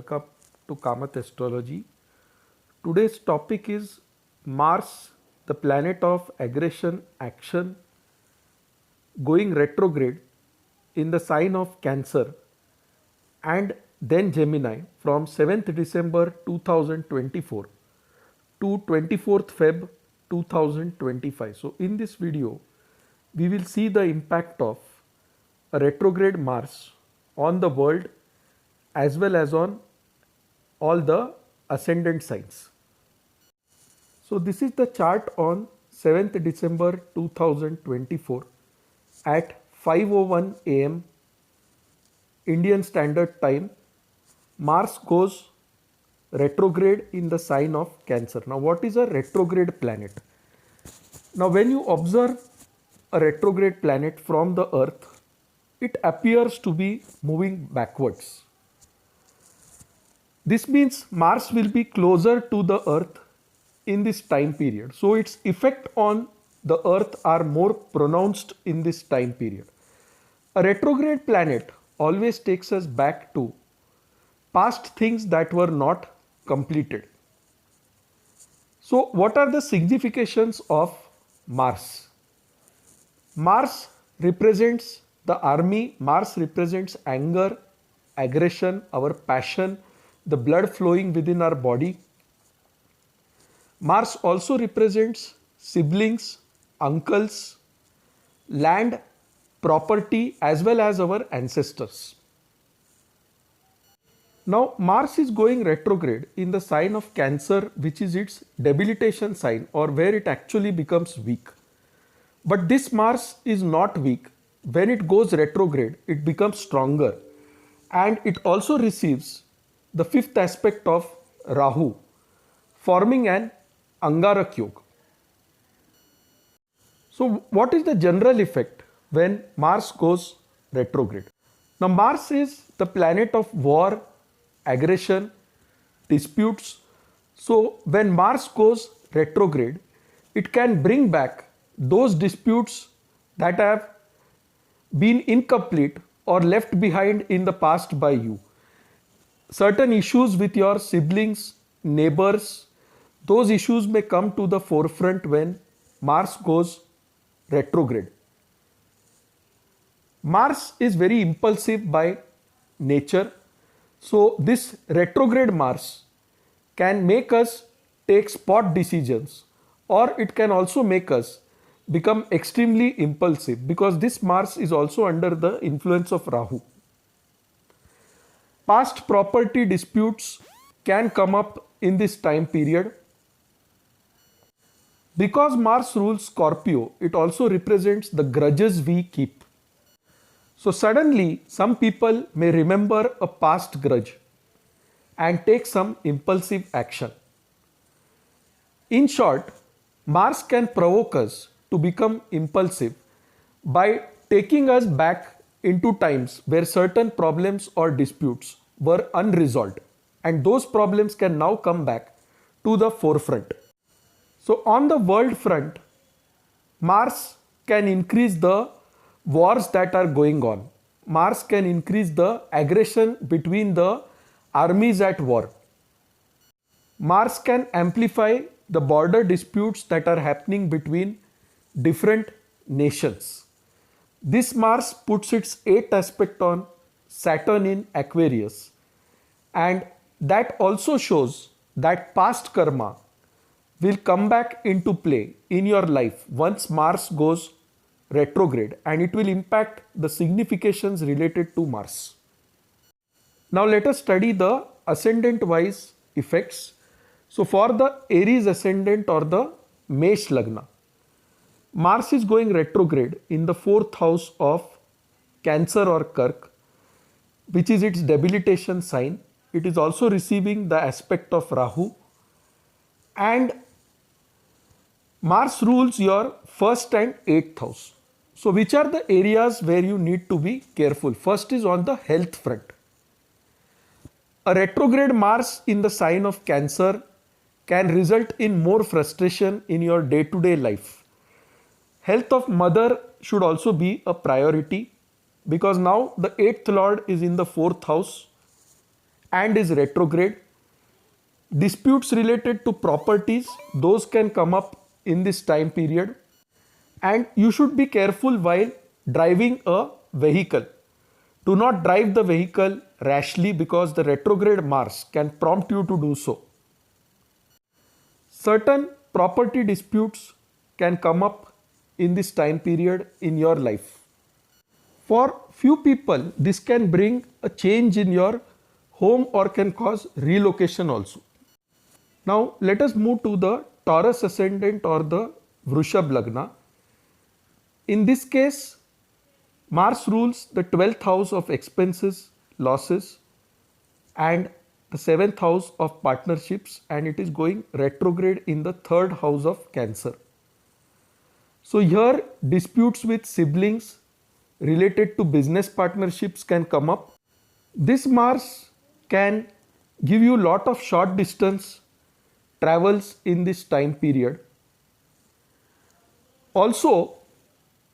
welcome to Kamath Astrology. Today's topic is Mars, the planet of aggression, action, going retrograde in the sign of Cancer and then Gemini from 7th December 2024 to 24th Feb 2025. So in this video, we will see the impact of a retrograde Mars on the world as well as on all the ascendant signs. So this is the chart on 7th December 2024 at 5:01 am Indian Standard Time. Mars goes retrograde in the sign of Cancer. Now what is a retrograde planet? Now when you observe a retrograde planet from the Earth, it appears to be moving backwards. This means Mars will be closer to the Earth in this time period. So its effect on the Earth are more pronounced in this time period. A retrograde planet always takes us back to past things that were not completed. So what are the significations of Mars? Mars represents the army. Mars represents anger, aggression, our passion, the blood flowing within our body. Mars also represents siblings, uncles, land, property, as well as our ancestors. Now Mars is going retrograde in the sign of Cancer, which is its debilitation sign, or where it actually becomes weak. But this Mars is not weak. When it goes retrograde, it becomes stronger, and it also receives the fifth aspect of Rahu, forming an Angarak Yoga. So what is the general effect when Mars goes retrograde? Now Mars is the planet of war, aggression, disputes. So when Mars goes retrograde, it can bring back those disputes that have been incomplete or left behind in the past by you. Certain issues with your siblings, neighbors, those issues may come to the forefront when Mars goes retrograde. Mars is very impulsive by nature. So this retrograde Mars can make us take spot decisions, or it can also make us become extremely impulsive, because this Mars is also under the influence of Rahu. Past property disputes can come up in this time period. Because Mars rules Scorpio, it also represents the grudges we keep. So suddenly some people may remember a past grudge and take some impulsive action. In short, Mars can provoke us to become impulsive by taking us back into times where certain problems or disputes were unresolved, and those problems can now come back to the forefront. So on the world front, Mars can increase the wars that are going on. Mars can increase the aggression between the armies at war. Mars can amplify the border disputes that are happening between different nations. This Mars puts its 8th aspect on Saturn in Aquarius, and that also shows that past karma will come back into play in your life once Mars goes retrograde, and it will impact the significations related to Mars. Now let us study the ascendant wise effects. So for the Aries ascendant or the Mesh Lagna, Mars is going retrograde in the 4th house of Cancer or Kark, which is its debilitation sign. It is also receiving the aspect of Rahu, and Mars rules your 1st and 8th house. So which are the areas where you need to be careful? First is on the health front. A retrograde Mars in the sign of Cancer can result in more frustration in your day-to-day life. Health of mother should also be a priority, because now the 8th lord is in the 4th house, and is retrograde. Disputes related to properties, those can come up in this time period. And you should be careful while driving a vehicle. Do not drive the vehicle rashly because the retrograde Mars can prompt you to do so. Certain property disputes can come up in this time period in your life. For few people, this can bring a change in your home or can cause relocation also. Now let us move to the Taurus ascendant or the Vrushabh Lagna. In this case, Mars rules the 12th house of expenses, losses, and the 7th house of partnerships, and it is going retrograde in the 3rd house of Cancer. So here disputes with siblings related to business partnerships can come up. This Mars can give you lot of short distance travels in this time period. Also,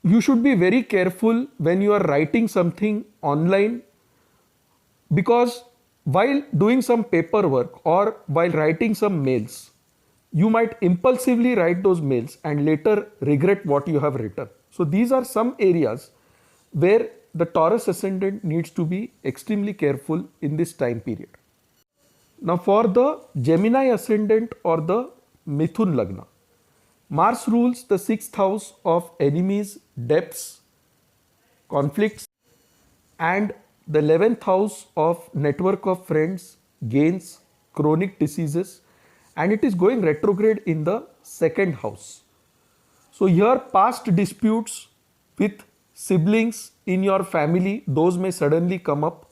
you should be very careful when you are writing something online, because while doing some paperwork or while writing some mails, you might impulsively write those mails and later regret what you have written. So these are some areas where the Taurus ascendant needs to be extremely careful in this time period. Now for the Gemini ascendant or the Mithun Lagna, Mars rules the 6th house of enemies, debts, conflicts, and the 11th house of network of friends, gains, chronic diseases, and it is going retrograde in the 2nd house. So here past disputes with siblings in your family, those may suddenly come up.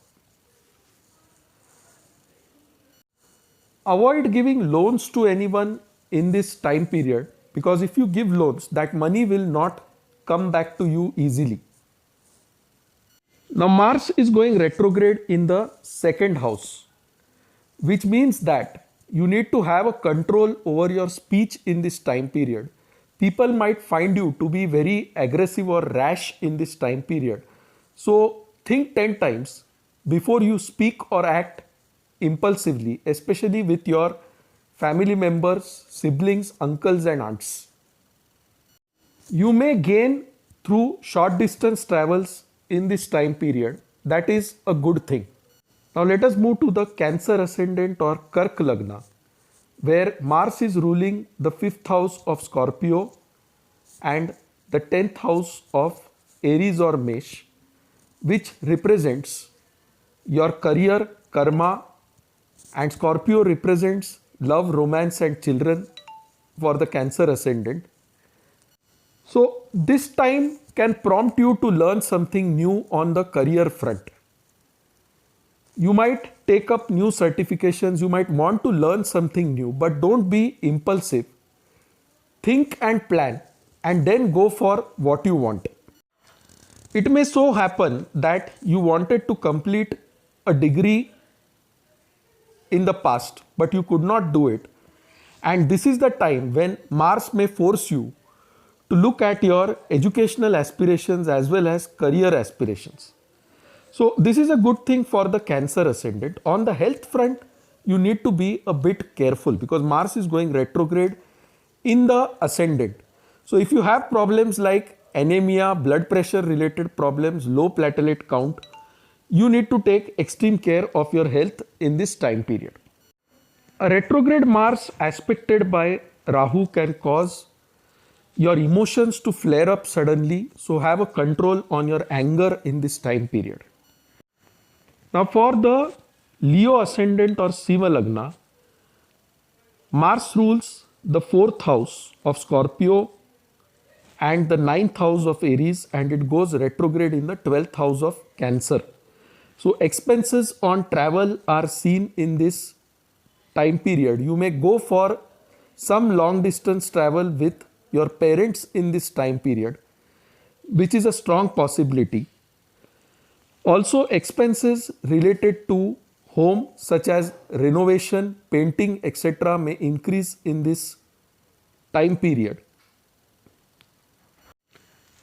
Avoid giving loans to anyone in this time period, because if you give loans, that money will not come back to you easily. Now Mars is going retrograde in the 2nd house, which means that you need to have a control over your speech in this time period. People might find you to be very aggressive or rash in this time period. So think 10 times before you speak or act impulsively, especially with your family members, siblings, uncles and aunts. You may gain through short distance travels in this time period. That is a good thing. Now let us move to the Cancer ascendant or Kark Lagna, where Mars is ruling the 5th house of Scorpio and the 10th house of Aries or Mesh, which represents your career, karma, and Scorpio represents love, romance and children for the Cancer ascendant. So this time can prompt you to learn something new on the career front. You might take up new certifications, you might want to learn something new, but don't be impulsive. Think and plan and then go for what you want. It may so happen that you wanted to complete a degree in the past, but you could not do it. And this is the time when Mars may force you to look at your educational aspirations as well as career aspirations. So this is a good thing for the Cancer ascendant. On the health front, you need to be a bit careful because Mars is going retrograde in the ascendant. So if you have problems like anemia, blood pressure related problems, low platelet count, you need to take extreme care of your health in this time period. A retrograde Mars aspected by Rahu can cause your emotions to flare up suddenly. So have a control on your anger in this time period. Now for the Leo ascendant or Siva Lagna, Mars rules the 4th house of Scorpio and the 9th house of Aries, and it goes retrograde in the 12th house of Cancer. So expenses on travel are seen in this time period. You may go for some long distance travel with your parents in this time period, which is a strong possibility. Also expenses related to home such as renovation, painting, etc. may increase in this time period.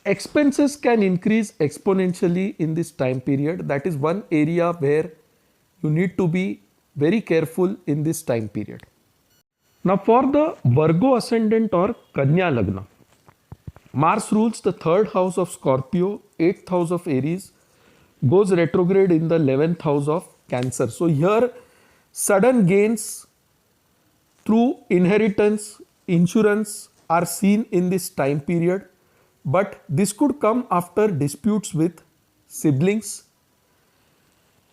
Expenses can increase exponentially in this time period. That is one area where you need to be very careful in this time period. Now for the Virgo ascendant or Kanya Lagna, Mars rules the 3rd house of Scorpio, 8th house of Aries, goes retrograde in the 11th house of Cancer. So here sudden gains through inheritance, insurance are seen in this time period, but this could come after disputes with siblings.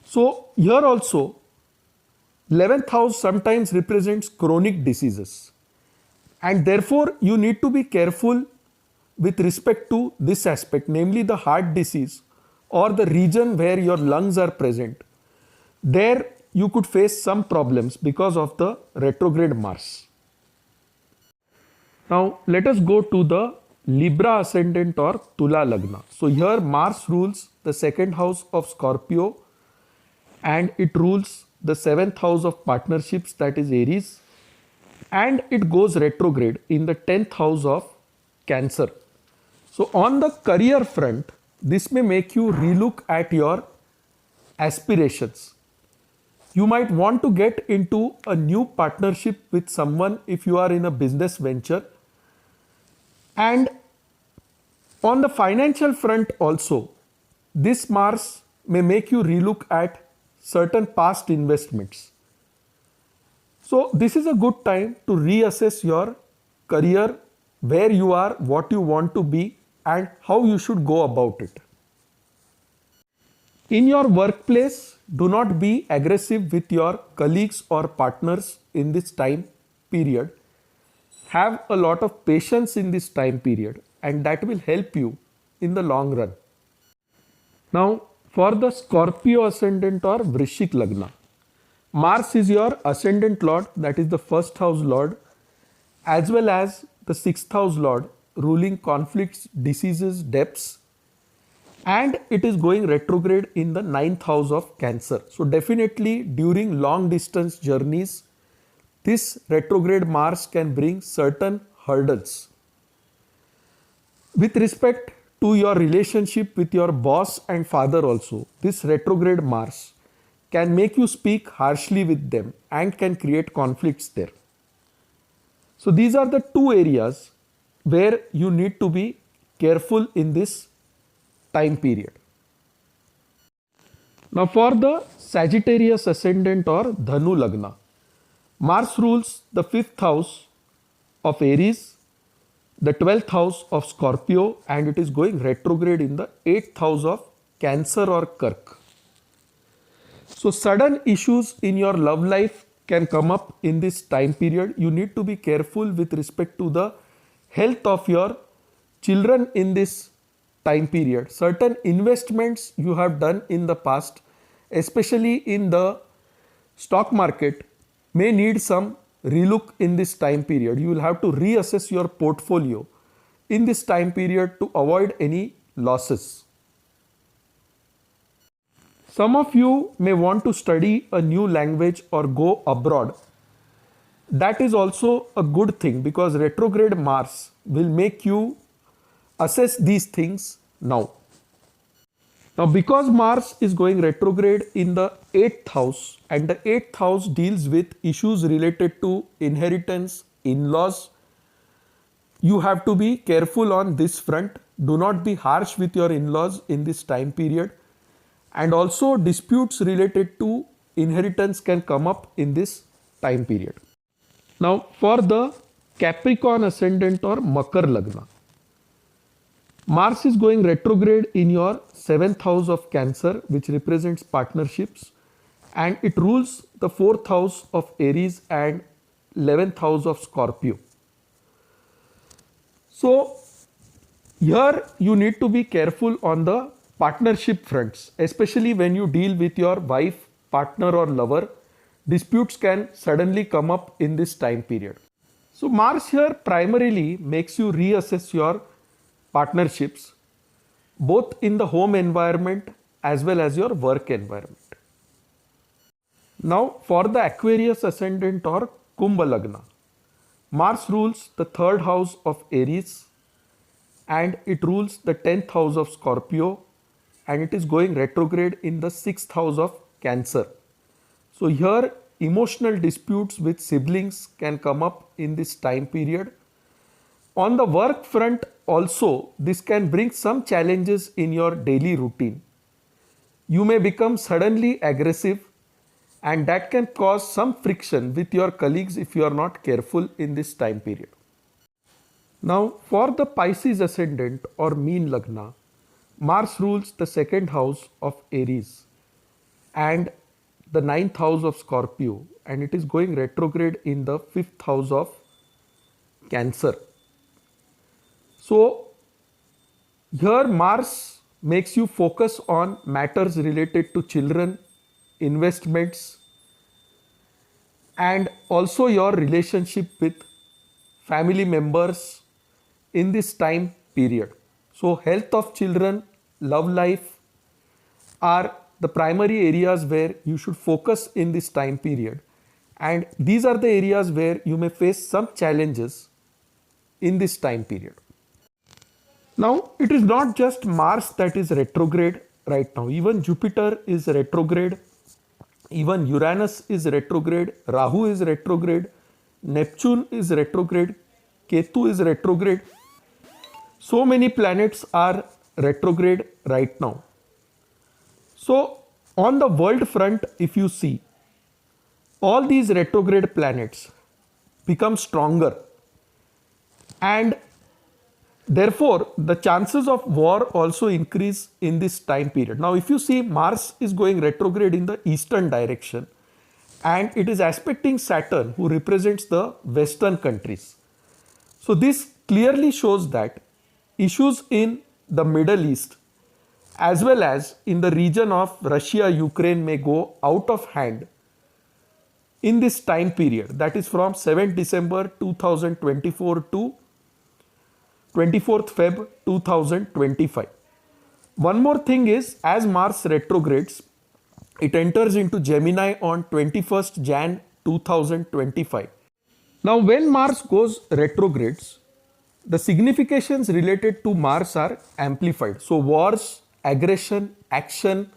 So here also 11th house sometimes represents chronic diseases, and therefore you need to be careful with respect to this aspect, namely the heart disease or the region where your lungs are present. There you could face some problems because of the retrograde Mars. Now let us go to the Libra ascendant or Tula Lagna. So here Mars rules the 2nd house of Scorpio and it rules the 7th house of partnerships, that is Aries, and it goes retrograde in the 10th house of Cancer. So on the career front, this may make you relook at your aspirations. You might want to get into a new partnership with someone if you are in a business venture. And on the financial front also, this Mars may make you relook at certain past investments. So this is a good time to reassess your career, where you are, what you want to be, and how you should go about it. In your workplace, do not be aggressive with your colleagues or partners in this time period. Have a lot of patience in this time period, and that will help you in the long run. Now for the Scorpio ascendant or Vrishicka Lagna, Mars is your ascendant lord, that is the 1st house lord, as well as the 6th house lord, ruling conflicts, diseases, debts, and it is going retrograde in the 9th house of Cancer. So definitely during long distance journeys, this retrograde Mars can bring certain hurdles. With respect to your relationship with your boss and father also, this retrograde Mars can make you speak harshly with them and can create conflicts there. So these are the two areas where you need to be careful in this time period. Now for the Sagittarius ascendant or Dhanu Lagna, Mars rules the 5th house of Aries, the 12th house of Scorpio, and it is going retrograde in the 8th house of Cancer or Kark. So sudden issues in your love life can come up in this time period. You need to be careful with respect to the health of your children in this time period. Certain investments you have done in the past, especially in the stock market, may need some relook in this time period. You will have to reassess your portfolio in this time period to avoid any losses. Some of you may want to study a new language or go abroad. That is also a good thing because retrograde Mars will make you assess these things now. Now because Mars is going retrograde in the 8th house and the 8th house deals with issues related to inheritance, in-laws, you have to be careful on this front. Do not be harsh with your in-laws in this time period, and also disputes related to inheritance can come up in this time period. Now for the Capricorn ascendant or Makar Lagna, Mars is going retrograde in your 7th house of Cancer, which represents partnerships, and it rules the 4th house of Aries and 11th house of Scorpio. So here you need to be careful on the partnership fronts, especially when you deal with your wife, partner or lover. Disputes can suddenly come up in this time period. So Mars here primarily makes you reassess your partnerships, both in the home environment as well as your work environment. Now for the Aquarius ascendant or Kumbh Lagna, Mars rules the 3rd house of Aries and it rules the 10th house of Scorpio, and it is going retrograde in the 6th house of Cancer. So here emotional disputes with siblings can come up in this time period. On the work front also, this can bring some challenges in your daily routine. You may become suddenly aggressive, and that can cause some friction with your colleagues if you are not careful in this time period. Now, for the Pisces ascendant or Meen Lagna, Mars rules the second house of Aries and the ninth house of Scorpio, and it is going retrograde in the fifth house of Cancer. So, here Mars makes you focus on matters related to children, investments, and also your relationship with family members in this time period. So, health of children, love life are the primary areas where you should focus in this time period, and these are the areas where you may face some challenges in this time period. Now, it is not just Mars that is retrograde right now. Even Jupiter is retrograde, even Uranus is retrograde, Rahu is retrograde, Neptune is retrograde, Ketu is retrograde. So many planets are retrograde right now. So, on the world front, if you see, all these retrograde planets become stronger, and therefore the chances of war also increase in this time period. Now, if you see, Mars is going retrograde in the eastern direction, and it is aspecting Saturn, who represents the western countries. So, this clearly shows that issues in the Middle East as well as in the region of Russia, Ukraine may go out of hand in this time period, that is from 7th December 2024 to 24th Feb 2025. One more thing is, as Mars retrogrades, it enters into Gemini on 21st Jan 2025. Now, when Mars goes retrogrades, the significations related to Mars are amplified. So, wars, aggression, action,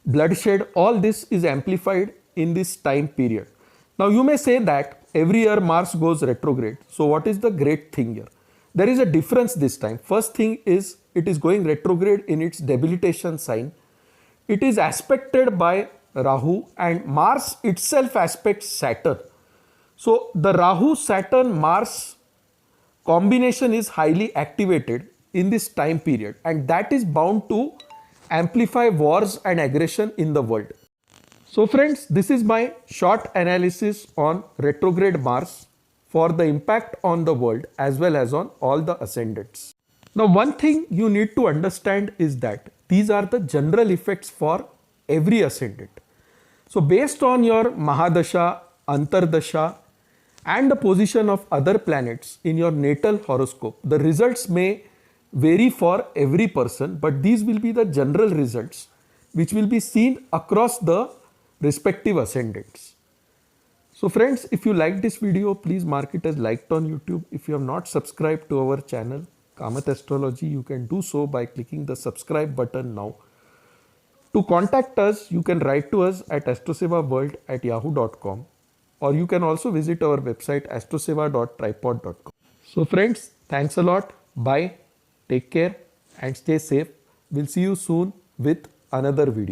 bloodshed, all this is amplified in this time period. Now, you may say that every year Mars goes retrograde. So, what is the great thing here? There is a difference this time. First thing is, it is going retrograde in its debilitation sign. It is aspected by Rahu, and Mars itself aspects Saturn. So, the Rahu-Saturn-Mars combination is highly activated in this time period, and that is bound to amplify wars and aggression in the world. So friends, this is my short analysis on retrograde Mars for the impact on the world as well as on all the ascendants. Now, one thing you need to understand is that these are the general effects for every ascendant. So based on your Mahadasha, Antardasha and the position of other planets in your natal horoscope, the results may vary for every person, but these will be the general results which will be seen across the respective ascendants. So friends, if you like this video, please mark it as liked on YouTube. If you have not subscribed to our channel Kamath Astrology, you can do so by clicking the subscribe button now. To contact us, you can write to us at astrosevaworld@yahoo.com, or you can also visit our website astroseva.tripod.com. So friends, thanks a lot. Bye. Take care and stay safe. We'll see you soon with another video.